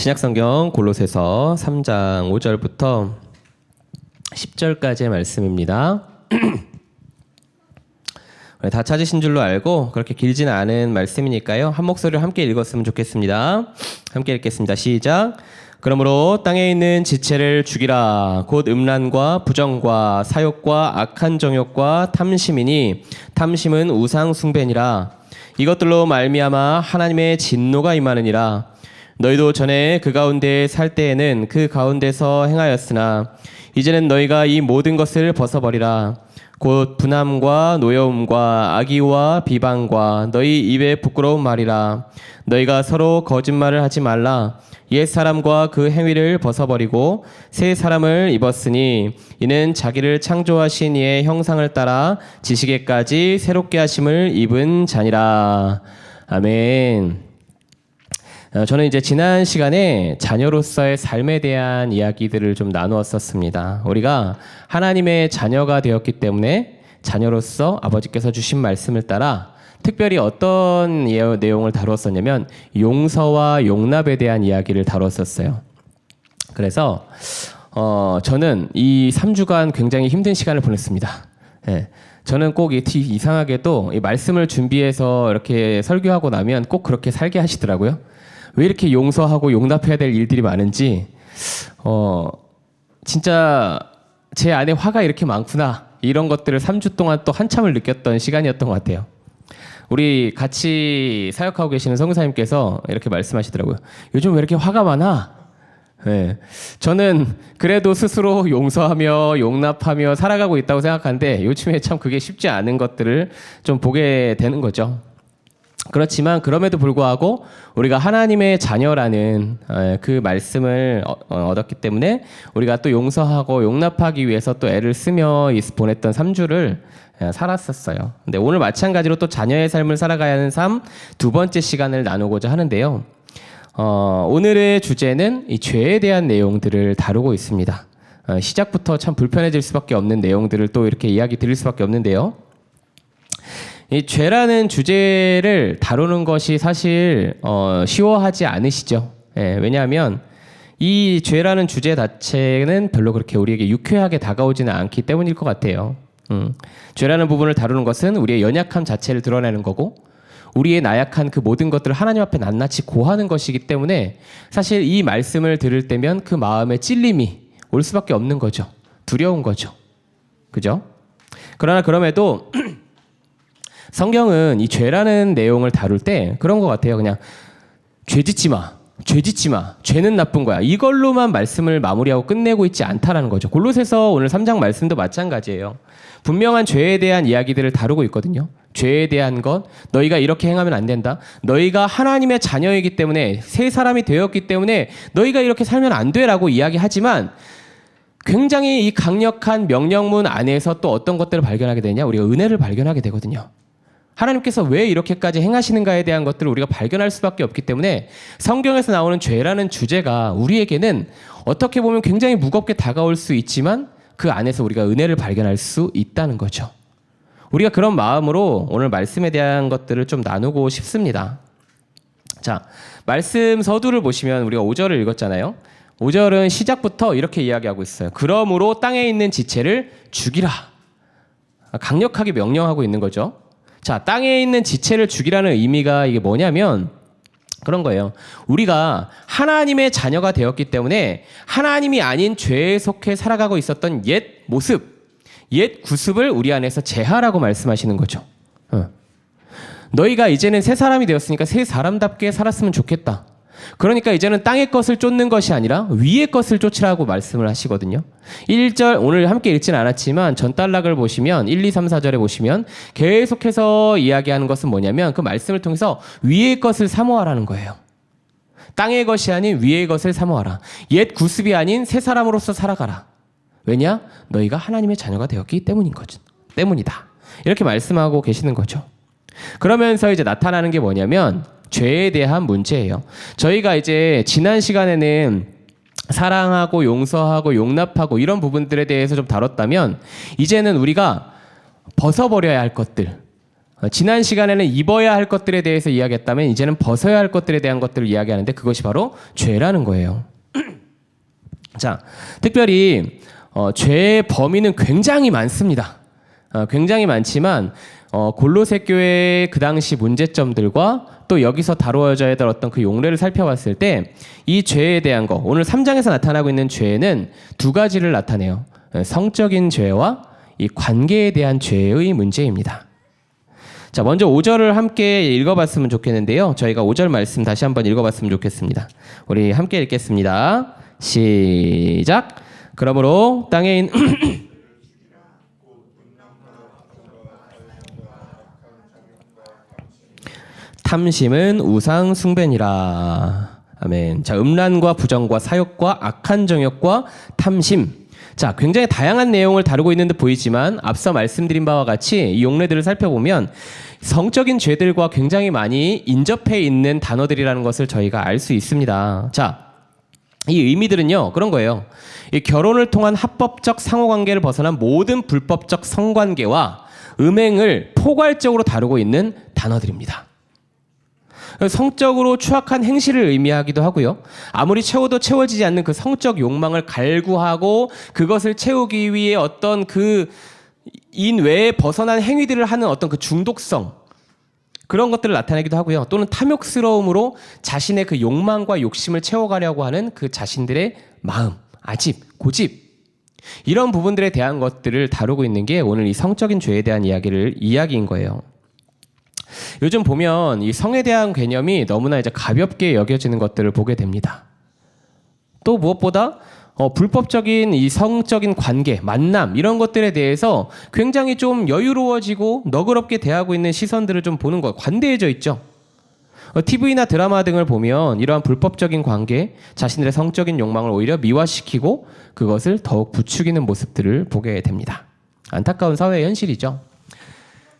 신약성경 골로새서 3장 5절부터 10절까지의 말씀입니다. 다 찾으신 줄로 알고 그렇게 길지는 않은 말씀이니까요. 한 목소리를 함께 읽었으면 좋겠습니다. 함께 읽겠습니다. 시작. 그러므로 땅에 있는 지체를 죽이라. 곧 음란과 부정과 사욕과 악한 정욕과 탐심이니 탐심은 우상 숭배니라. 이것들로 말미암아 하나님의 진노가 임하느니라. 너희도 전에 그 가운데 살 때에는 그 가운데서 행하였으나 이제는 너희가 이 모든 것을 벗어버리라. 곧 분함과 노여움과 악의와 비방과 너희 입에 부끄러운 말이라. 너희가 서로 거짓말을 하지 말라. 옛 사람과 그 행위를 벗어버리고 새 사람을 입었으니 이는 자기를 창조하신 이의 형상을 따라 지식에까지 새롭게 하심을 입은 자니라. 아멘. 저는 이제 지난 시간에 자녀로서의 삶에 대한 이야기들을 좀 나누었었습니다. 우리가 하나님의 자녀가 되었기 때문에 자녀로서 아버지께서 주신 말씀을 따라 특별히 어떤 내용을 다루었었냐면 용서와 용납에 대한 이야기를 다뤘었어요. 그래서 저는 이 3주간 굉장히 힘든 시간을 보냈습니다. 네. 저는 꼭 이상하게도 이 말씀을 준비해서 이렇게 설교하고 나면 꼭 그렇게 살게 하시더라고요. 왜 이렇게 용서하고 용납해야 될 일들이 많은지 진짜 제 안에 화가 이렇게 많구나, 이런 것들을 3주 동안 또 한참을 느꼈던 시간이었던 것 같아요. 우리 같이 사역하고 계시는 선교사님께서 이렇게 말씀하시더라고요. 요즘 왜 이렇게 화가 많아? 네. 저는 그래도 스스로 용서하며 용납하며 살아가고 있다고 생각하는데 요즘에 참 그게 쉽지 않은 것들을 좀 보게 되는 거죠. 그렇지만 그럼에도 불구하고 우리가 하나님의 자녀라는 그 말씀을 얻었기 때문에 우리가 또 용서하고 용납하기 위해서 또 애를 쓰며 보냈던 3주를 살았었어요. 근데 오늘 마찬가지로 또 자녀의 삶을 살아가야 하는 삶 두 번째 시간을 나누고자 하는데요. 오늘의 주제는 이 죄에 대한 내용들을 다루고 있습니다. 시작부터 참 불편해질 수밖에 없는 내용들을 또 이렇게 이야기 드릴 수밖에 없는데요. 이 죄라는 주제를 다루는 것이 사실 쉬워하지 않으시죠. 예, 왜냐하면 이 죄라는 주제 자체는 별로 그렇게 우리에게 유쾌하게 다가오지는 않기 때문일 것 같아요. 죄라는 부분을 다루는 것은 우리의 연약함 자체를 드러내는 거고 우리의 나약한 그 모든 것들을 하나님 앞에 낱낱이 고하는 것이기 때문에 사실 이 말씀을 들을 때면 그 마음에 찔림이 올 수밖에 없는 거죠. 두려운 거죠. 그죠? 그러나 그럼에도 성경은 이 죄라는 내용을 다룰 때 그런 것 같아요. 그냥 죄 짓지 마, 죄는 나쁜 거야, 이걸로만 말씀을 마무리하고 끝내고 있지 않다라는 거죠. 골로새서 오늘 3장 말씀도 마찬가지예요. 분명한 죄에 대한 이야기들을 다루고 있거든요. 죄에 대한 것, 너희가 이렇게 행하면 안 된다. 너희가 하나님의 자녀이기 때문에, 새 사람이 되었기 때문에 너희가 이렇게 살면 안 돼라고 이야기하지만 굉장히 이 강력한 명령문 안에서 또 어떤 것들을 발견하게 되냐? 우리가 은혜를 발견하게 되거든요. 하나님께서 왜 이렇게까지 행하시는가에 대한 것들을 우리가 발견할 수밖에 없기 때문에 성경에서 나오는 죄라는 주제가 우리에게는 어떻게 보면 굉장히 무겁게 다가올 수 있지만 그 안에서 우리가 은혜를 발견할 수 있다는 거죠. 우리가 그런 마음으로 오늘 말씀에 대한 것들을 좀 나누고 싶습니다. 자, 말씀 서두를 보시면 우리가 5절을 읽었잖아요. 5절은 시작부터 이렇게 이야기하고 있어요. 그러므로 땅에 있는 지체를 죽이라. 강력하게 명령하고 있는 거죠. 자, 땅에 있는 지체를 죽이라는 의미가 이게 뭐냐면 그런 거예요. 우리가 하나님의 자녀가 되었기 때문에 하나님이 아닌 죄에 속해 살아가고 있었던 옛 모습, 옛 구습을 우리 안에서 제하라고 말씀하시는 거죠. 너희가 이제는 새 사람이 되었으니까 새 사람답게 살았으면 좋겠다. 그러니까 이제는 땅의 것을 쫓는 것이 아니라 위의 것을 쫓으라고 말씀을 하시거든요. 1절 오늘 함께 읽지는 않았지만 전단락을 보시면 1, 2, 3, 4절에 보시면 계속해서 이야기하는 것은 뭐냐면 그 말씀을 통해서 위의 것을 사모하라는 거예요. 땅의 것이 아닌 위의 것을 사모하라. 옛 구습이 아닌 새 사람으로서 살아가라. 왜냐? 너희가 하나님의 자녀가 되었기 때문이다. 이렇게 말씀하고 계시는 거죠. 그러면서 이제 나타나는 게 뭐냐면 죄에 대한 문제예요. 저희가 이제 지난 시간에는 사랑하고 용서하고 용납하고 이런 부분들에 대해서 좀 다뤘다면 이제는 우리가 벗어버려야 할 것들, 지난 시간에는 입어야 할 것들에 대해서 이야기했다면 이제는 벗어야 할 것들에 대한 것들을 이야기하는데 그것이 바로 죄라는 거예요. 자, 특별히 죄의 범위는 굉장히 많습니다. 굉장히 많지만 골로새 교회의 그 당시 문제점들과 또 여기서 다루어져야 될 어떤 그 용례를 살펴봤을 때 이 죄에 대한 거, 오늘 3장에서 나타나고 있는 죄는 두 가지를 나타내요. 성적인 죄와 이 관계에 대한 죄의 문제입니다. 자, 먼저 5절을 함께 읽어봤으면 좋겠는데요. 저희가 5절 말씀 다시 한번 읽어봤으면 좋겠습니다. 우리 함께 읽겠습니다. 시작. 그러므로 땅에 있는 탐심은 우상 숭배니라. 아멘. 자, 음란과 부정과 사욕과 악한 정욕과 탐심. 자, 굉장히 다양한 내용을 다루고 있는 듯 보이지만 앞서 말씀드린 바와 같이 이 용례들을 살펴보면 성적인 죄들과 굉장히 많이 인접해 있는 단어들이라는 것을 저희가 알 수 있습니다. 자, 이 의미들은요, 그런 거예요. 이 결혼을 통한 합법적 상호관계를 벗어난 모든 불법적 성관계와 음행을 포괄적으로 다루고 있는 단어들입니다. 성적으로 추악한 행실을 의미하기도 하고요. 아무리 채워도 채워지지 않는 그 성적 욕망을 갈구하고 그것을 채우기 위해 어떤 그 인외에 벗어난 행위들을 하는 어떤 그 중독성, 그런 것들을 나타내기도 하고요. 또는 탐욕스러움으로 자신의 그 욕망과 욕심을 채워가려고 하는 그 자신들의 마음, 아집, 고집, 이런 부분들에 대한 것들을 다루고 있는 게 오늘 이 성적인 죄에 대한 이야기인 거예요. 요즘 보면 이 성에 대한 개념이 너무나 이제 가볍게 여겨지는 것들을 보게 됩니다. 또 무엇보다 불법적인 이 성적인 관계, 만남 이런 것들에 대해서 굉장히 좀 여유로워지고 너그럽게 대하고 있는 시선들을 좀 보는 거, 관대해져 있죠. TV나 드라마 등을 보면 이러한 불법적인 관계, 자신들의 성적인 욕망을 오히려 미화시키고 그것을 더욱 부추기는 모습들을 보게 됩니다. 안타까운 사회의 현실이죠.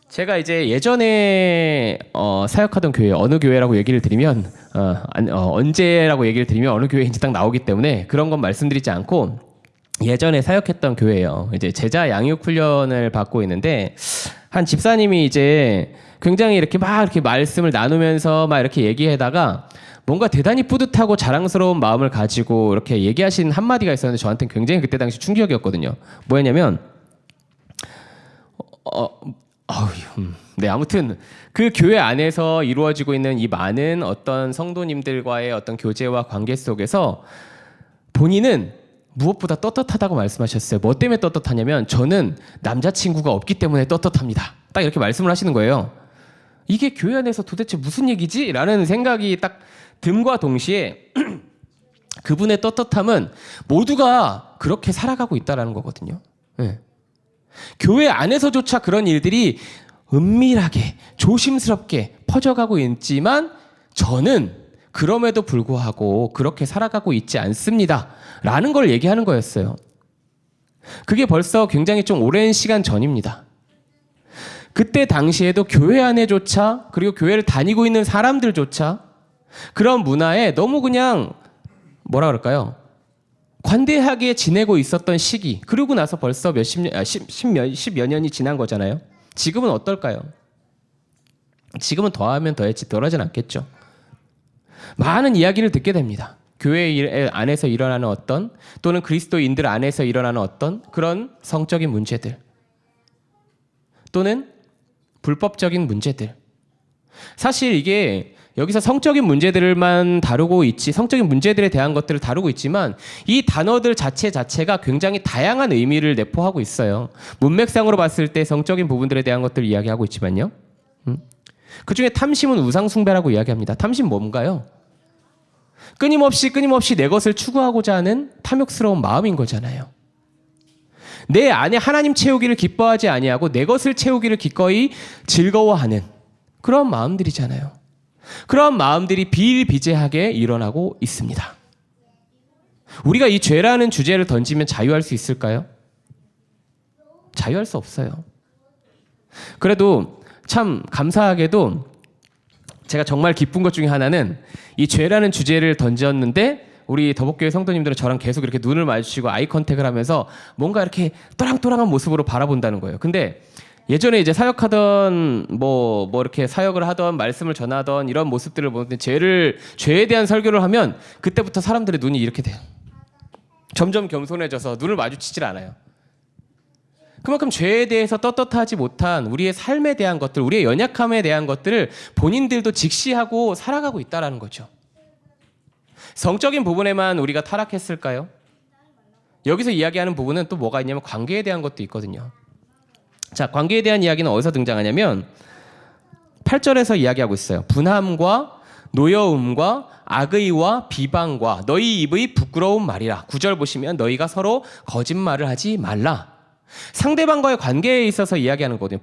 제가 이제 예전에 사역하던 교회, 어느 교회라고 얘기를 드리면 언제라고 얘기를 드리면 어느 교회인지 딱 나오기 때문에 그런 건 말씀드리지 않고 예전에 사역했던 교회예요. 이제 제자 양육 훈련을 받고 있는데 한 집사님이 이제 굉장히 이렇게 막 이렇게 말씀을 나누면서 막 이렇게 얘기하다가 뭔가 대단히 뿌듯하고 자랑스러운 마음을 가지고 이렇게 얘기하신 한마디가 있었는데 저한테는 굉장히 그때 당시 충격이었거든요. 뭐였냐면 네, 아무튼 그 교회 안에서 이루어지고 있는 이 많은 어떤 성도님들과의 어떤 교제와 관계 속에서 본인은 무엇보다 떳떳하다고 말씀하셨어요. 뭐 때문에 떳떳하냐면 저는 남자친구가 없기 때문에 떳떳합니다. 딱 이렇게 말씀을 하시는 거예요. 이게 교회 안에서 도대체 무슨 얘기지? 라는 생각이 딱 듦과 동시에 그분의 떳떳함은 모두가 그렇게 살아가고 있다는 거거든요. 네. 교회 안에서조차 그런 일들이 은밀하게 조심스럽게 퍼져가고 있지만 저는 그럼에도 불구하고 그렇게 살아가고 있지 않습니다 라는 걸 얘기하는 거였어요. 그게 벌써 굉장히 좀 오랜 시간 전입니다. 그때 당시에도 교회 안에조차 그리고 교회를 다니고 있는 사람들조차 그런 문화에 너무 그냥 뭐라 그럴까요? 관대하게 지내고 있었던 시기, 그러고 나서 벌써 십여 년이 지난 거잖아요. 지금은 어떨까요? 지금은 더하면 더했지 덜하진 않겠죠. 많은 이야기를 듣게 됩니다. 교회 안에서 일어나는 어떤 또는 그리스도인들 안에서 일어나는 어떤 그런 성적인 문제들 또는 불법적인 문제들. 사실 이게 여기서 성적인 문제들만 다루고 있지, 성적인 문제들에 대한 것들을 다루고 있지만 이 단어들 자체가 굉장히 다양한 의미를 내포하고 있어요. 문맥상으로 봤을 때 성적인 부분들에 대한 것들을 이야기하고 있지만요. 그중에 탐심은 우상숭배라고 이야기합니다. 탐심 뭔가요? 끊임없이 내 것을 추구하고자 하는 탐욕스러운 마음인 거잖아요. 내 안에 하나님 채우기를 기뻐하지 아니하고 내 것을 채우기를 기꺼이 즐거워하는 그런 마음들이잖아요. 그런 마음들이 비일비재하게 일어나고 있습니다. 우리가 이 죄라는 주제를 던지면 자유할 수 있을까요? 자유할 수 없어요. 그래도 참 감사하게도 제가 정말 기쁜 것 중에 하나는 이 죄라는 주제를 던졌는데 우리 더복교회 성도님들은 저랑 계속 이렇게 눈을 마주치고 아이 컨택을 하면서 뭔가 이렇게 또랑또랑한 모습으로 바라본다는 거예요. 근데 예전에 이제 사역하던 뭐 이렇게 사역을 하던 말씀을 전하던 이런 모습들을 보는데 죄에 대한 설교를 하면 그때부터 사람들의 눈이 이렇게 돼요. 점점 겸손해져서 눈을 마주치질 않아요. 그만큼 죄에 대해서 떳떳하지 못한 우리의 삶에 대한 것들, 우리의 연약함에 대한 것들을 본인들도 직시하고 살아가고 있다는 거죠. 성적인 부분에만 우리가 타락했을까요? 여기서 이야기하는 부분은 또 뭐가 있냐면 관계에 대한 것도 있거든요. 자, 관계에 대한 이야기는 어디서 등장하냐면 8절에서 이야기하고 있어요. 분함과 노여움과 악의와 비방과 너희 입의 부끄러운 말이라. 9절 보시면 너희가 서로 거짓말을 하지 말라. 상대방과의 관계에 있어서 이야기하는 거거든요.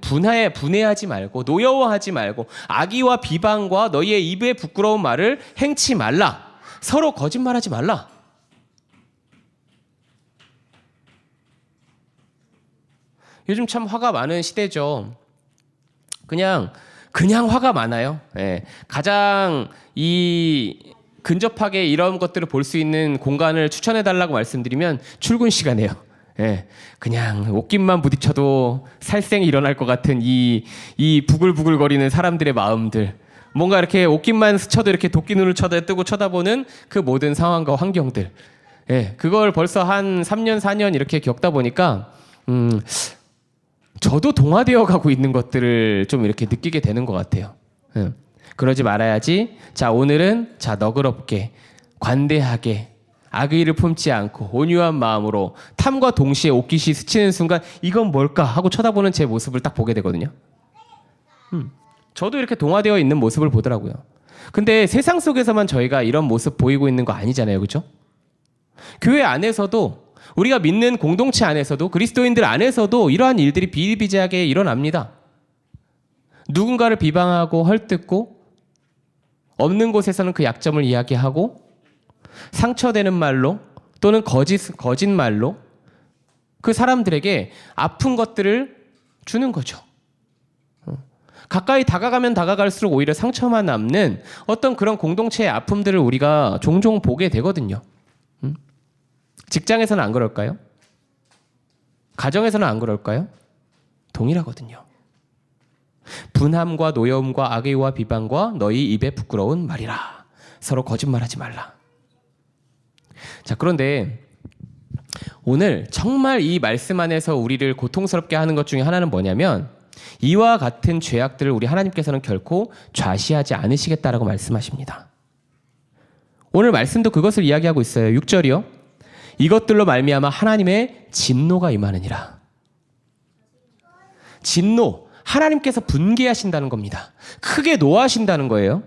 분해하지 말고 노여워하지 말고 악의와 비방과 너희의 입의 부끄러운 말을 행치 말라. 서로 거짓말하지 말라. 요즘 참 화가 많은 시대죠. 그냥 화가 많아요. 예. 가장 근접하게 이런 것들을 볼 수 있는 공간을 추천해 달라고 말씀드리면 출근 시간이에요. 예. 그냥 옷깃만 부딪혀도 살생이 일어날 것 같은 이 부글부글거리는 사람들의 마음들. 뭔가 이렇게 옷깃만 스쳐도 이렇게 도끼 눈을 뜨고 쳐다보는 그 모든 상황과 환경들. 예. 그걸 벌써 한 3년, 4년 이렇게 겪다 보니까 저도 동화되어 가고 있는 것들을 좀 이렇게 느끼게 되는 것 같아요. 그러지 말아야지. 자, 오늘은 너그럽게, 관대하게, 악의를 품지 않고 온유한 마음으로 탐과 동시에 옷깃이 스치는 순간 이건 뭘까 하고 쳐다보는 제 모습을 딱 보게 되거든요. 저도 이렇게 동화되어 있는 모습을 보더라고요. 근데 세상 속에서만 저희가 이런 모습 보이고 있는 거 아니잖아요. 그렇죠? 교회 안에서도 우리가 믿는 공동체 안에서도 그리스도인들 안에서도 이러한 일들이 비일비재하게 일어납니다. 누군가를 비방하고 헐뜯고 없는 곳에서는 그 약점을 이야기하고 상처되는 말로 또는 거짓말로 그 사람들에게 아픈 것들을 주는 거죠. 가까이 다가가면 다가갈수록 오히려 상처만 남는 어떤 그런 공동체의 아픔들을 우리가 종종 보게 되거든요. 직장에서는 안 그럴까요? 가정에서는 안 그럴까요? 동일하거든요. 분함과 노여움과 악의와 비방과 너희 입에 부끄러운 말이라. 서로 거짓말하지 말라. 자, 그런데 오늘 정말 이 말씀 안에서 우리를 고통스럽게 하는 것 중에 하나는 뭐냐면 이와 같은 죄악들을 우리 하나님께서는 결코 좌시하지 않으시겠다라고 말씀하십니다. 오늘 말씀도 그것을 이야기하고 있어요. 6절이요. 이것들로 말미암아 하나님의 진노가 임하느니라. 진노, 하나님께서 분개하신다는 겁니다. 크게 노하신다는 거예요.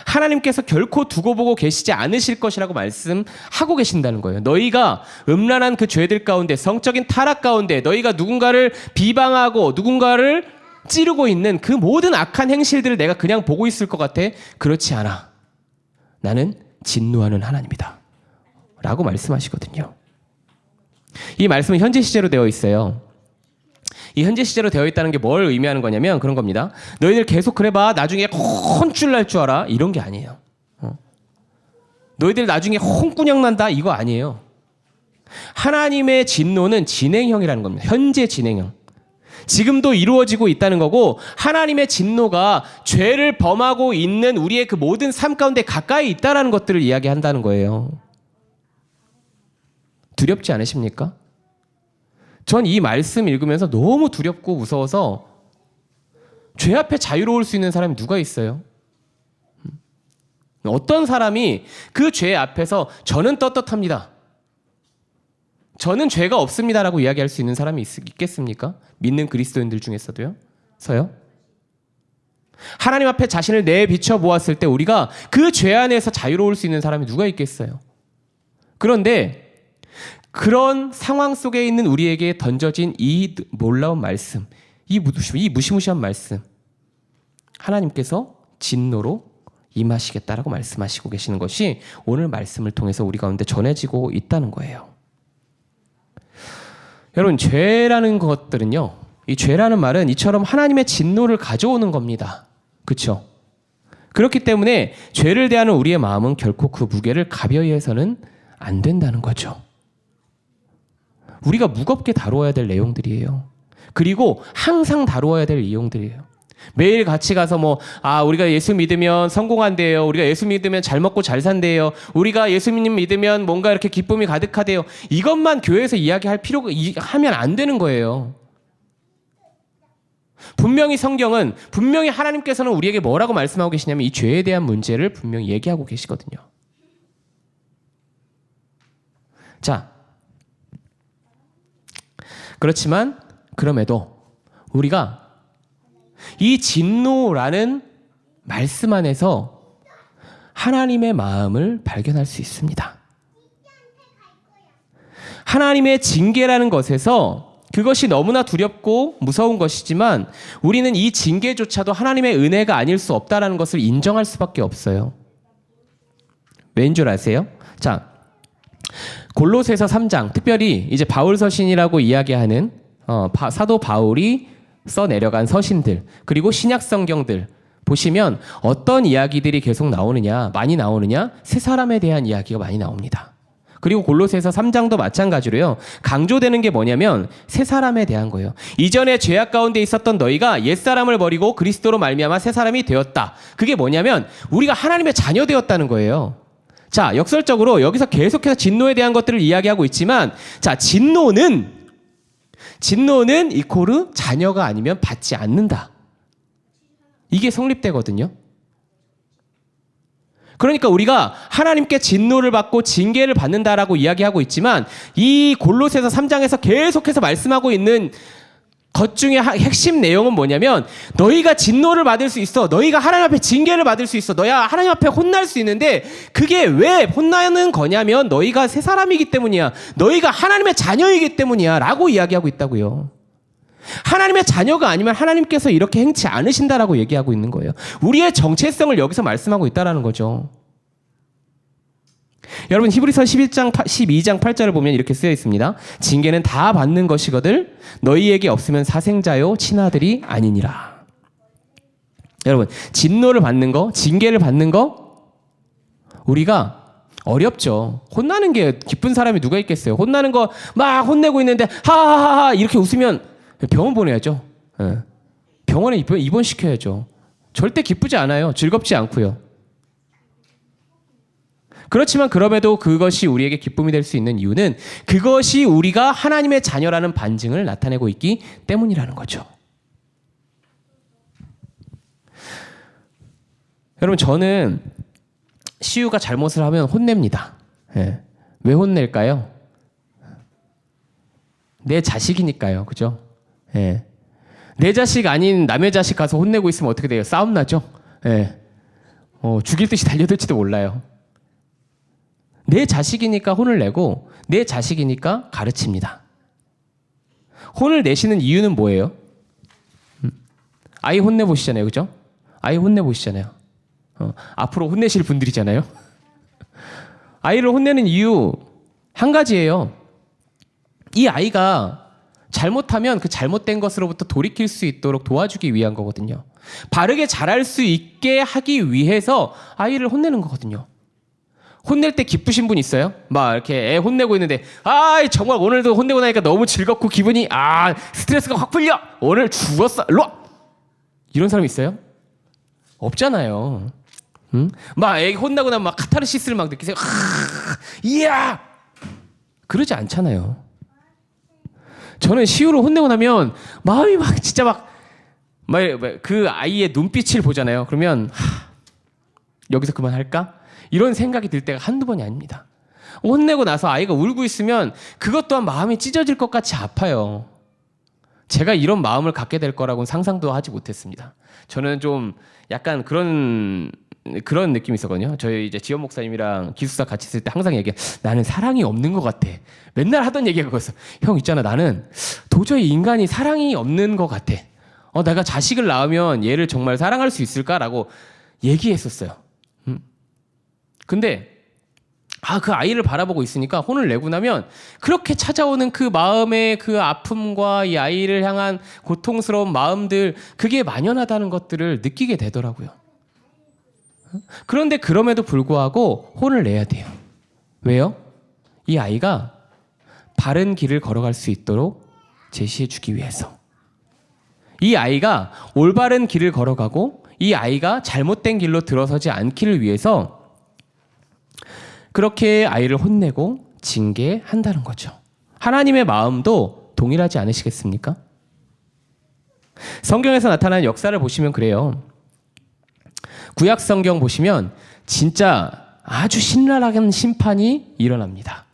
하나님께서 결코 두고 보고 계시지 않으실 것이라고 말씀하고 계신다는 거예요. 너희가 음란한 그 죄들 가운데, 성적인 타락 가운데 너희가 누군가를 비방하고 누군가를 찌르고 있는 그 모든 악한 행실들을 내가 그냥 보고 있을 것 같아? 그렇지 않아. 나는 진노하는 하나님이다 라고 말씀하시거든요. 이 말씀은 현재 시제로 되어 있어요. 이 현재 시제로 되어 있다는 게 뭘 의미하는 거냐면 그런 겁니다. 너희들 계속 그래봐. 나중에 혼쭐 날 줄 알아. 이런 게 아니에요. 너희들 나중에 홍군형 난다. 이거 아니에요. 하나님의 진노는 진행형이라는 겁니다. 현재 진행형. 지금도 이루어지고 있다는 거고 하나님의 진노가 죄를 범하고 있는 우리의 그 모든 삶 가운데 가까이 있다는 것들을 이야기한다는 거예요. 두렵지 않으십니까? 전 이 말씀 읽으면서 너무 두렵고 무서워서 죄 앞에 자유로울 수 있는 사람이 누가 있어요? 어떤 사람이 그 죄 앞에서 저는 떳떳합니다. 저는 죄가 없습니다라고 이야기할 수 있는 사람이 있겠습니까? 믿는 그리스도인들 중에서도요. 하나님 앞에 자신을 내비춰 보았을 때 우리가 그 죄 안에서 자유로울 수 있는 사람이 누가 있겠어요? 그런데 그런 상황 속에 있는 우리에게 던져진 이 놀라운 말씀, 이 무시무시한 말씀, 하나님께서 진노로 임하시겠다라고 말씀하시고 계시는 것이 오늘 말씀을 통해서 우리 가운데 전해지고 있다는 거예요. 여러분, 죄라는 것들은요, 이 죄라는 말은 이처럼 하나님의 진노를 가져오는 겁니다. 그렇죠? 그렇기 때문에 죄를 대하는 우리의 마음은 결코 그 무게를 가벼이 해서는 안 된다는 거죠. 우리가 무겁게 다루어야 될 내용들이에요. 그리고 항상 다루어야 될 내용들이에요. 매일 같이 가서 우리가 예수 믿으면 성공한대요. 우리가 예수 믿으면 잘 먹고 잘 산대요. 우리가 예수님 믿으면 뭔가 이렇게 기쁨이 가득하대요. 이것만 교회에서 이야기할 필요가 하면 안 되는 거예요. 분명히 성경은 분명히 하나님께서는 우리에게 뭐라고 말씀하고 계시냐면 이 죄에 대한 문제를 분명히 얘기하고 계시거든요. 자, 그렇지만 그럼에도 우리가 이 진노라는 말씀 안에서 하나님의 마음을 발견할 수 있습니다. 하나님의 징계라는 것에서 그것이 너무나 두렵고 무서운 것이지만 우리는 이 징계조차도 하나님의 은혜가 아닐 수 없다는 것을 인정할 수밖에 없어요. 왜인 줄 아세요? 자, 골로새서 3장, 특별히 이제 바울 서신이라고 이야기하는 사도 바울이 써 내려간 서신들, 그리고 신약 성경들 보시면 어떤 이야기들이 계속 많이 나오느냐? 새 사람에 대한 이야기가 많이 나옵니다. 그리고 골로새서 3장도 마찬가지로요. 강조되는 게 뭐냐면 새 사람에 대한 거예요. 이전에 죄악 가운데 있었던 너희가 옛사람을 버리고 그리스도로 말미암아 새 사람이 되었다. 그게 뭐냐면 우리가 하나님의 자녀 되었다는 거예요. 자, 역설적으로 여기서 계속해서 진노에 대한 것들을 이야기하고 있지만, 자, 진노는 이코르 자녀가 아니면 받지 않는다. 이게 성립되거든요. 그러니까 우리가 하나님께 진노를 받고 징계를 받는다라고 이야기하고 있지만 이 골로새서 3장에서 계속해서 말씀하고 있는 것 중에 핵심 내용은 뭐냐면 너희가 진노를 받을 수 있어. 너희가 하나님 앞에 징계를 받을 수 있어. 너희가 하나님 앞에 혼날 수 있는데 그게 왜 혼나는 거냐면 너희가 새 사람이기 때문이야. 너희가 하나님의 자녀이기 때문이야 라고 이야기하고 있다고요. 하나님의 자녀가 아니면 하나님께서 이렇게 행치 않으신다라고 얘기하고 있는 거예요. 우리의 정체성을 여기서 말씀하고 있다라는 거죠. 여러분 히브리서 12장 8절을 보면 이렇게 쓰여 있습니다. 징계는 다 받는 것이거늘 너희에게 없으면 사생자요 친아들이 아니니라. 여러분 진노를 받는 거, 징계를 받는 거 우리가 어렵죠. 혼나는 게 기쁜 사람이 누가 있겠어요. 혼나는 거 막 혼내고 있는데 하하하하 이렇게 웃으면 병원 보내야죠. 병원에 입원시켜야죠. 절대 기쁘지 않아요. 즐겁지 않고요. 그렇지만 그럼에도 그것이 우리에게 기쁨이 될 수 있는 이유는 그것이 우리가 하나님의 자녀라는 반증을 나타내고 있기 때문이라는 거죠. 여러분 저는 시우가 잘못을 하면 혼냅니다. 왜 혼낼까요? 내 자식이니까요. 그죠? 내 자식 아닌 남의 자식 가서 혼내고 있으면 어떻게 돼요? 싸움 나죠? 죽일 듯이 달려들지도 몰라요. 내 자식이니까 혼을 내고 내 자식이니까 가르칩니다. 혼을 내시는 이유는 뭐예요? 아이 혼내보시잖아요. 그죠? 아이 혼내보시잖아요. 앞으로 혼내실 분들이잖아요. 아이를 혼내는 이유 한 가지예요. 이 아이가 잘못하면 그 잘못된 것으로부터 돌이킬 수 있도록 도와주기 위한 거거든요. 바르게 자랄 수 있게 하기 위해서 아이를 혼내는 거거든요. 혼낼 때 기쁘신 분 있어요? 막 이렇게 애 혼내고 있는데 정말 오늘도 혼내고 나니까 너무 즐겁고 기분이 스트레스가 확 풀려. 오늘 죽었어. 일로 와. 이런 사람 있어요? 없잖아요. 응? 막 애 혼나고 나면 막 카타르시스를 막 느끼세요. 이야. 그러지 않잖아요. 저는 시우를 혼내고 나면 마음이 막 진짜 막 그 아이의 눈빛을 보잖아요. 그러면 여기서 그만할까? 이런 생각이 들 때가 한두 번이 아닙니다. 혼내고 나서 아이가 울고 있으면 그것 또한 마음이 찢어질 것 같이 아파요. 제가 이런 마음을 갖게 될 거라고는 상상도 하지 못했습니다. 저는 좀 약간 그런 느낌이 있었거든요. 저희 이제 지원 목사님이랑 기숙사 같이 있을 때 항상 얘기해. 나는 사랑이 없는 것 같아. 맨날 하던 얘기가 그거였어. 형 있잖아. 나는 도저히 인간이 사랑이 없는 것 같아. 내가 자식을 낳으면 얘를 정말 사랑할 수 있을까라고 얘기했었어요. 근데 그 아이를 바라보고 있으니까 혼을 내고 나면 그렇게 찾아오는 그 마음의 그 아픔과 이 아이를 향한 고통스러운 마음들 그게 만연하다는 것들을 느끼게 되더라고요. 그런데 그럼에도 불구하고 혼을 내야 돼요. 왜요? 이 아이가 바른 길을 걸어갈 수 있도록 제시해 주기 위해서. 이 아이가 올바른 길을 걸어가고 이 아이가 잘못된 길로 들어서지 않기를 위해서 그렇게 아이를 혼내고 징계한다는 거죠. 하나님의 마음도 동일하지 않으시겠습니까? 성경에서 나타나는 역사를 보시면 그래요. 구약 성경 보시면 진짜 아주 신랄한 심판이 일어납니다.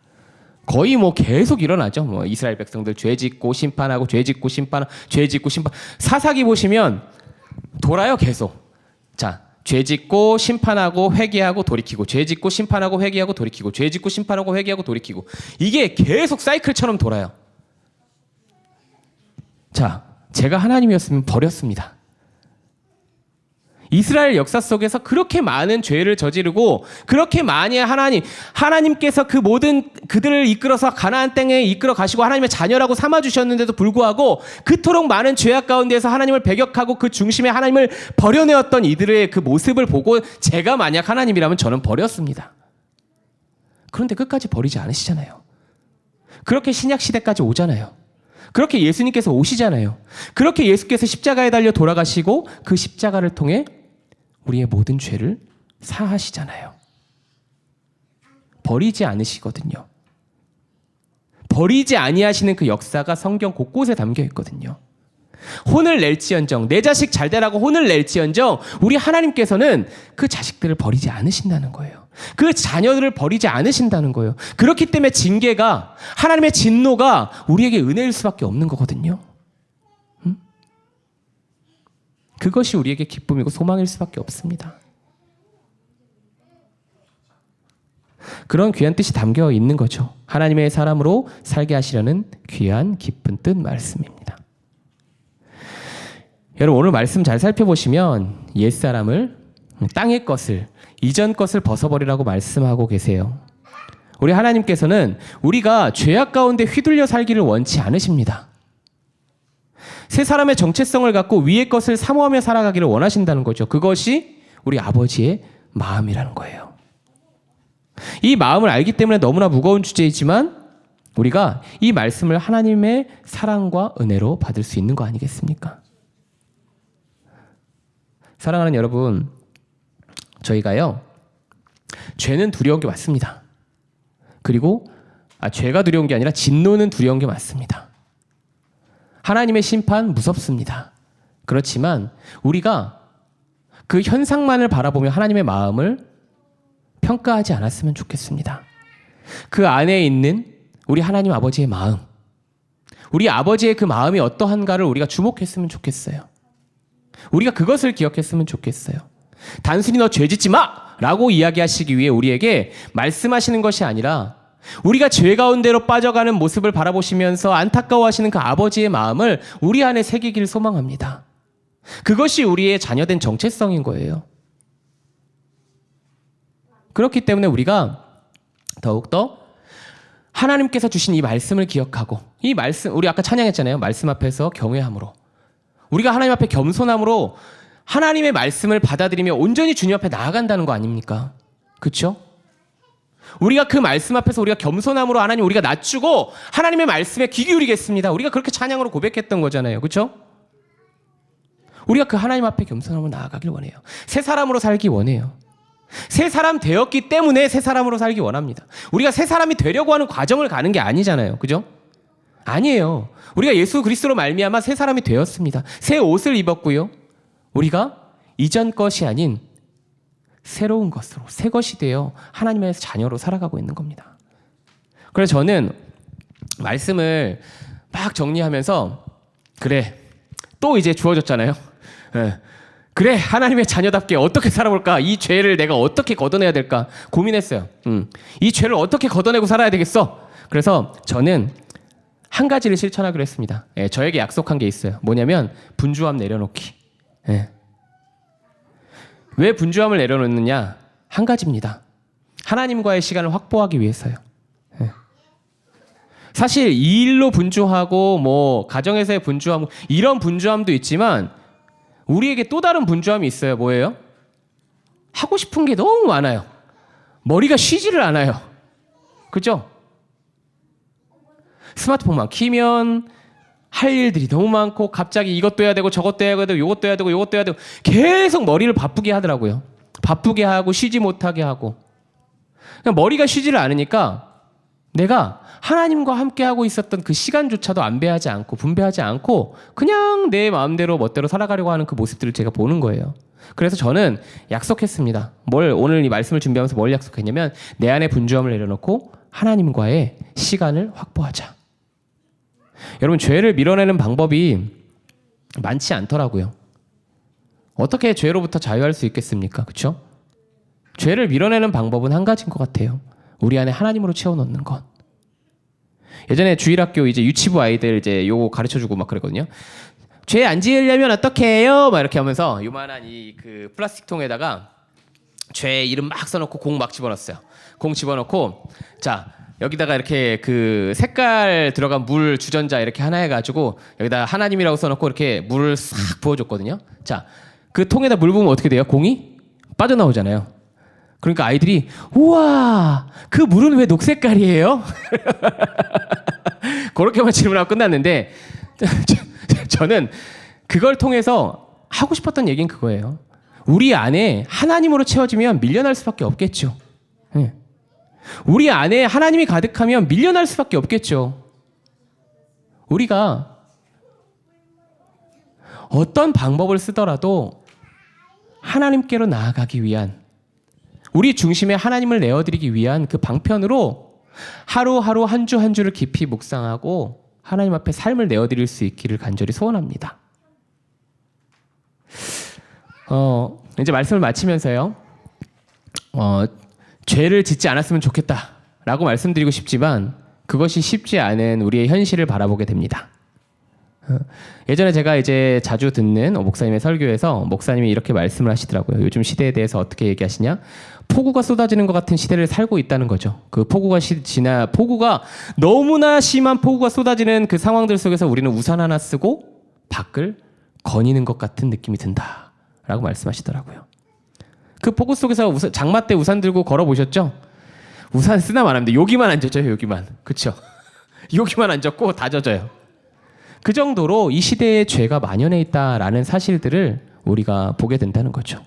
거의 뭐 계속 일어나죠. 뭐 이스라엘 백성들 죄 짓고 심판하고 죄 짓고 심판하고 죄 짓고 심판. 사사기 보시면 돌아요 계속. 자, 죄 짓고 심판하고 회개하고 돌이키고 죄 짓고 심판하고 회개하고 돌이키고 죄 짓고 심판하고 회개하고 돌이키고 이게 계속 사이클처럼 돌아요. 자, 제가 하나님이었으면 버렸습니다. 이스라엘 역사 속에서 그렇게 많은 죄를 저지르고 그렇게 많이 하나님께서 그 모든 그들을 이끌어서 가나안 땅에 이끌어 가시고 하나님의 자녀라고 삼아 주셨는데도 불구하고 그토록 많은 죄악 가운데에서 하나님을 배격하고 그 중심에 하나님을 버려내었던 이들의 그 모습을 보고 제가 만약 하나님이라면 저는 버렸습니다. 그런데 끝까지 버리지 않으시잖아요. 그렇게 신약 시대까지 오잖아요. 그렇게 예수님께서 오시잖아요. 그렇게 예수께서 십자가에 달려 돌아가시고 그 십자가를 통해 우리의 모든 죄를 사하시잖아요. 버리지 않으시거든요. 버리지 아니하시는 그 역사가 성경 곳곳에 담겨 있거든요. 혼을 낼지언정 내 자식 잘 되라고 혼을 낼지언정 우리 하나님께서는 그 자식들을 버리지 않으신다는 거예요. 그 자녀들을 버리지 않으신다는 거예요. 그렇기 때문에 징계가 하나님의 진노가 우리에게 은혜일 수밖에 없는 거거든요. 그것이 우리에게 기쁨이고 소망일 수밖에 없습니다. 그런 귀한 뜻이 담겨 있는 거죠. 하나님의 사람으로 살게 하시려는 귀한 깊은 뜻 말씀입니다. 여러분 오늘 말씀 잘 살펴보시면 옛사람을 땅의 것을 이전 것을 벗어버리라고 말씀하고 계세요. 우리 하나님께서는 우리가 죄악 가운데 휘둘려 살기를 원치 않으십니다. 새 사람의 정체성을 갖고 위의 것을 사모하며 살아가기를 원하신다는 거죠. 그것이 우리 아버지의 마음이라는 거예요. 이 마음을 알기 때문에 너무나 무거운 주제이지만 우리가 이 말씀을 하나님의 사랑과 은혜로 받을 수 있는 거 아니겠습니까? 사랑하는 여러분, 저희가요 죄는 두려운 게 맞습니다. 그리고 죄가 두려운 게 아니라 진노는 두려운 게 맞습니다. 하나님의 심판 무섭습니다. 그렇지만 우리가 그 현상만을 바라보며 하나님의 마음을 평가하지 않았으면 좋겠습니다. 그 안에 있는 우리 하나님 아버지의 마음, 우리 아버지의 그 마음이 어떠한가를 우리가 주목했으면 좋겠어요. 우리가 그것을 기억했으면 좋겠어요. 단순히 너 죄 짓지 마! 라고 이야기하시기 위해 우리에게 말씀하시는 것이 아니라 우리가 죄 가운데로 빠져가는 모습을 바라보시면서 안타까워하시는 그 아버지의 마음을 우리 안에 새기길 소망합니다. 그것이 우리의 자녀된 정체성인 거예요. 그렇기 때문에 우리가 더욱더 하나님께서 주신 이 말씀을 기억하고 이 말씀, 우리 아까 찬양했잖아요. 말씀 앞에서 경외함으로 우리가 하나님 앞에 겸손함으로 하나님의 말씀을 받아들이며 온전히 주님 앞에 나아간다는 거 아닙니까? 그렇죠? 우리가 그 말씀 앞에서 우리가 겸손함으로 하나님 우리가 낮추고 하나님의 말씀에 귀 기울이겠습니다. 우리가 그렇게 찬양으로 고백했던 거잖아요. 그렇죠? 우리가 그 하나님 앞에 겸손함으로 나아가길 원해요. 새 사람으로 살기 원해요. 새 사람 되었기 때문에 새 사람으로 살기 원합니다. 우리가 새 사람이 되려고 하는 과정을 가는 게 아니잖아요. 그죠? 아니에요. 우리가 예수 그리스도로 말미암아 새 사람이 되었습니다. 새 옷을 입었고요. 우리가 이전 것이 아닌 새로운 것으로 새 것이 되어 하나님의 자녀로 살아가고 있는 겁니다. 그래서 저는 말씀을 막 정리하면서 그래 또 이제 주어졌잖아요. 그래 하나님의 자녀답게 어떻게 살아볼까? 이 죄를 내가 어떻게 걷어내야 될까? 고민했어요. 이 죄를 어떻게 걷어내고 살아야 되겠어? 그래서 저는 한 가지를 실천하기로 했습니다. 저에게 약속한 게 있어요. 뭐냐면 분주함 내려놓기. 왜 분주함을 내려놓느냐? 한 가지입니다. 하나님과의 시간을 확보하기 위해서요. 사실 이 일로 분주하고 뭐 가정에서의 분주함 이런 분주함도 있지만 우리에게 또 다른 분주함이 있어요. 뭐예요? 하고 싶은 게 너무 많아요. 머리가 쉬지를 않아요. 그죠? 스마트폰만 키면 할 일들이 너무 많고 갑자기 이것도 해야 되고 저것도 해야 되고 이것도 해야 되고 이것도 해야 되고 계속 머리를 바쁘게 하더라고요. 바쁘게 하고 쉬지 못하게 하고. 그냥 머리가 쉬지를 않으니까 내가 하나님과 함께 하고 있었던 그 시간조차도 안배하지 않고 분배하지 않고 그냥 내 마음대로 멋대로 살아가려고 하는 그 모습들을 제가 보는 거예요. 그래서 저는 약속했습니다. 오늘 이 말씀을 준비하면서 뭘 약속했냐면 내 안에 분주함을 내려놓고 하나님과의 시간을 확보하자. 여러분, 죄를 밀어내는 방법이 많지 않더라고요. 어떻게 죄로부터 자유할 수 있겠습니까? 그렇죠? 죄를 밀어내는 방법은 한 가지인 것 같아요. 우리 안에 하나님으로 채워넣는 것. 예전에 주일학교 이제 유치부 아이들 이제 요거 가르쳐주고 막 그랬거든요. 죄 안 지으려면 어떻게 해요? 막 이렇게 하면서 요만한 이 그 플라스틱 통에다가 죄 이름 막 써놓고 공 막 집어넣었어요. 공 집어넣고 자 여기다가 이렇게 그 색깔 들어간 물 주전자 이렇게 하나 해가지고 여기다 하나님이라고 써놓고 이렇게 물을 싹 부어줬거든요. 자, 그 통에다 물 부으면 어떻게 돼요? 공이 빠져나오잖아요. 그러니까 아이들이 우와 그 물은 왜 녹색깔이에요? 그렇게만 질문하고 끝났는데 저는 그걸 통해서 하고 싶었던 얘기는 그거예요. 우리 안에 하나님으로 채워지면 밀려날 수밖에 없겠죠. 네. 우리 안에 하나님이 가득하면 밀려날 수밖에 없겠죠. 우리가 어떤 방법을 쓰더라도 하나님께로 나아가기 위한 우리 중심에 하나님을 내어드리기 위한 그 방편으로 하루하루 한 주 한 주를 깊이 묵상하고 하나님 앞에 삶을 내어드릴 수 있기를 간절히 소원합니다. 이제 말씀을 마치면서요. 죄를 짓지 않았으면 좋겠다라고 말씀드리고 싶지만 그것이 쉽지 않은 우리의 현실을 바라보게 됩니다. 예전에 제가 이제 자주 듣는 목사님의 설교에서 목사님이 이렇게 말씀을 하시더라고요. 요즘 시대에 대해서 어떻게 얘기하시냐? 폭우가 쏟아지는 것 같은 시대를 살고 있다는 거죠. 그 폭우가 너무나 심한 폭우가 쏟아지는 그 상황들 속에서 우리는 우산 하나 쓰고 밖을 거니는 것 같은 느낌이 든다라고 말씀하시더라고요. 그 폭우 속에서 장마 때 우산 들고 걸어보셨죠? 우산 쓰나 말합니다. 여기만 안 젖어요. 여기만. 그렇죠? 여기만 안 젖고 다 젖어요. 그 정도로 이 시대에 죄가 만연해 있다라는 사실들을 우리가 보게 된다는 거죠.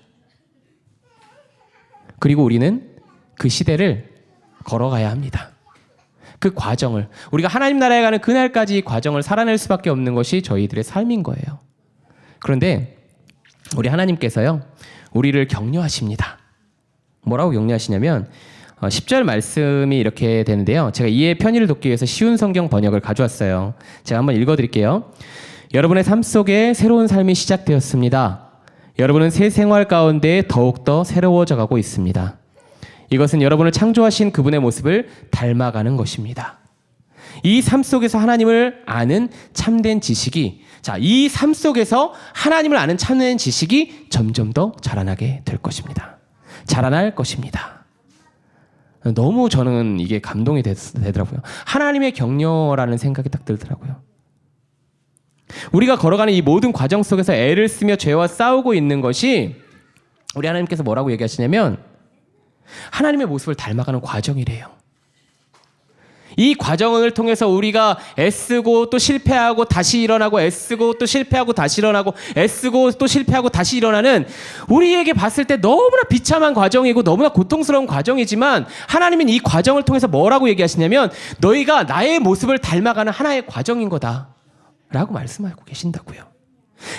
그리고 우리는 그 시대를 걸어가야 합니다. 그 과정을 우리가 하나님 나라에 가는 그날까지 이 과정을 살아낼 수밖에 없는 것이 저희들의 삶인 거예요. 그런데 우리 하나님께서요. 우리를 격려하십니다. 뭐라고 격려하시냐면 10절 말씀이 이렇게 되는데요. 제가 이해 편의를 돕기 위해서 쉬운 성경 번역을 가져왔어요. 제가 한번 읽어드릴게요. 여러분의 삶 속에 새로운 삶이 시작되었습니다. 여러분은 새 생활 가운데 더욱더 새로워져 가고 있습니다. 이것은 여러분을 창조하신 그분의 모습을 닮아가는 것입니다. 이 삶 속에서 하나님을 아는 참된 지식이 이 삶 속에서 하나님을 아는 참된 지식이 점점 더 자라나게 될 것입니다. 자라날 것입니다. 너무 저는 이게 감동이 되더라고요. 하나님의 격려라는 생각이 딱 들더라고요. 우리가 걸어가는 이 모든 과정 속에서 애를 쓰며 죄와 싸우고 있는 것이 우리 하나님께서 뭐라고 얘기하시냐면 하나님의 모습을 닮아가는 과정이래요. 이 과정을 통해서 우리가 애쓰고 또 실패하고 다시 일어나고 애쓰고 또 실패하고 다시 일어나고 애쓰고 또 실패하고 다시 일어나는 우리에게 봤을 때 너무나 비참한 과정이고 너무나 고통스러운 과정이지만 하나님은 이 과정을 통해서 뭐라고 얘기하시냐면 너희가 나의 모습을 닮아가는 하나의 과정인 거다 라고 말씀하고 계신다고요.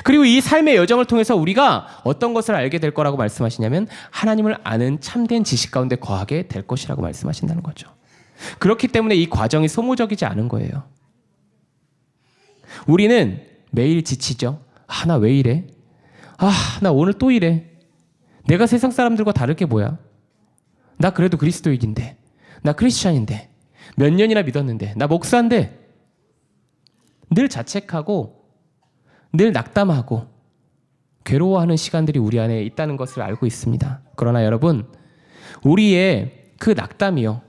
그리고 이 삶의 여정을 통해서 우리가 어떤 것을 알게 될 거라고 말씀하시냐면 하나님을 아는 참된 지식 가운데 거하게 될 것이라고 말씀하신다는 거죠. 그렇기 때문에 이 과정이 소모적이지 않은 거예요. 우리는 매일 지치죠. 나 왜 이래? 나 오늘 또 이래. 내가 세상 사람들과 다를 게 뭐야? 나 그래도 그리스도인인데. 나 크리스찬인데. 몇 년이나 믿었는데. 나 목사인데. 늘 자책하고 늘 낙담하고 괴로워하는 시간들이 우리 안에 있다는 것을 알고 있습니다. 그러나 여러분, 우리의 그 낙담이요.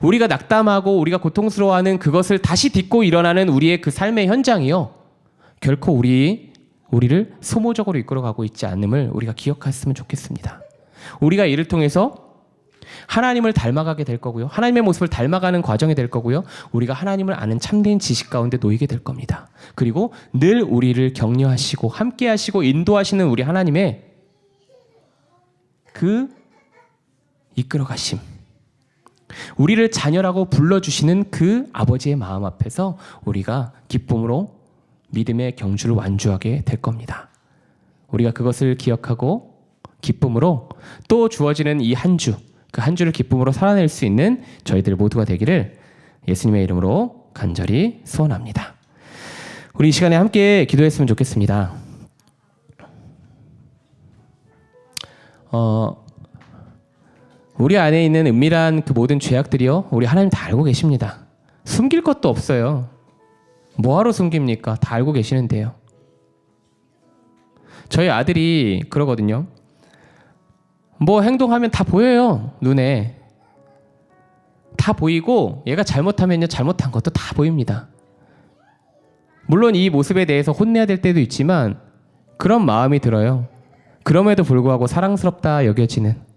우리가 낙담하고 우리가 고통스러워하는 그것을 다시 딛고 일어나는 우리의 그 삶의 현장이요. 결코 우리를 소모적으로 이끌어가고 있지 않음을 우리가 기억했으면 좋겠습니다. 우리가 이를 통해서 하나님을 닮아가게 될 거고요. 하나님의 모습을 닮아가는 과정이 될 거고요. 우리가 하나님을 아는 참된 지식 가운데 놓이게 될 겁니다. 그리고 늘 우리를 격려하시고 함께 하시고 인도하시는 우리 하나님의 그 이끌어 가심, 우리를 자녀라고 불러주시는 그 아버지의 마음 앞에서 우리가 기쁨으로 믿음의 경주를 완주하게 될 겁니다. 우리가 그것을 기억하고 기쁨으로 또 주어지는 이 한 주, 그 한 주를 기쁨으로 살아낼 수 있는 저희들 모두가 되기를 예수님의 이름으로 간절히 소원합니다. 우리 이 시간에 함께 기도했으면 좋겠습니다. 우리 안에 있는 은밀한 그 모든 죄악들이요, 우리 하나님 다 알고 계십니다. 숨길 것도 없어요. 뭐하러 숨깁니까? 다 알고 계시는데요. 저희 아들이 그러거든요. 뭐 행동하면 다 보여요. 눈에. 다 보이고 얘가 잘못하면요, 잘못한 것도 다 보입니다. 물론 이 모습에 대해서 혼내야 될 때도 있지만 그런 마음이 들어요. 그럼에도 불구하고 사랑스럽다 여겨지는,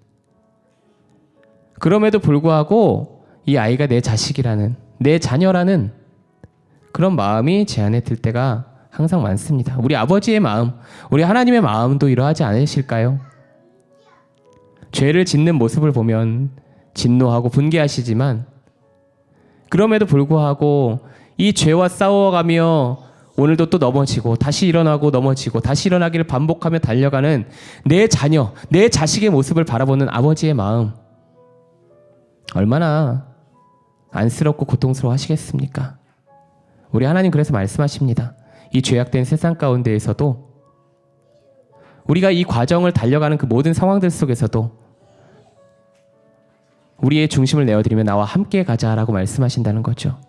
그럼에도 불구하고 이 아이가 내 자식이라는, 내 자녀라는 그런 마음이 제 안에 들 때가 항상 많습니다. 우리 아버지의 마음, 우리 하나님의 마음도 이러하지 않으실까요? 죄를 짓는 모습을 보면 진노하고 분개하시지만 그럼에도 불구하고 이 죄와 싸워가며 오늘도 또 넘어지고 다시 일어나고 넘어지고 다시 일어나기를 반복하며 달려가는 내 자녀, 내 자식의 모습을 바라보는 아버지의 마음, 얼마나 안쓰럽고 고통스러워 하시겠습니까? 우리 하나님 그래서 말씀하십니다. 이 죄악된 세상 가운데에서도 우리가 이 과정을 달려가는 그 모든 상황들 속에서도 우리의 중심을 내어드리며 나와 함께 가자라고 말씀하신다는 거죠.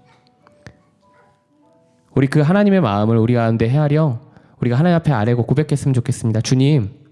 우리 그 하나님의 마음을 우리 가운데 헤아려 우리가 하나님 앞에 아뢰고 고백했으면 좋겠습니다. 주님,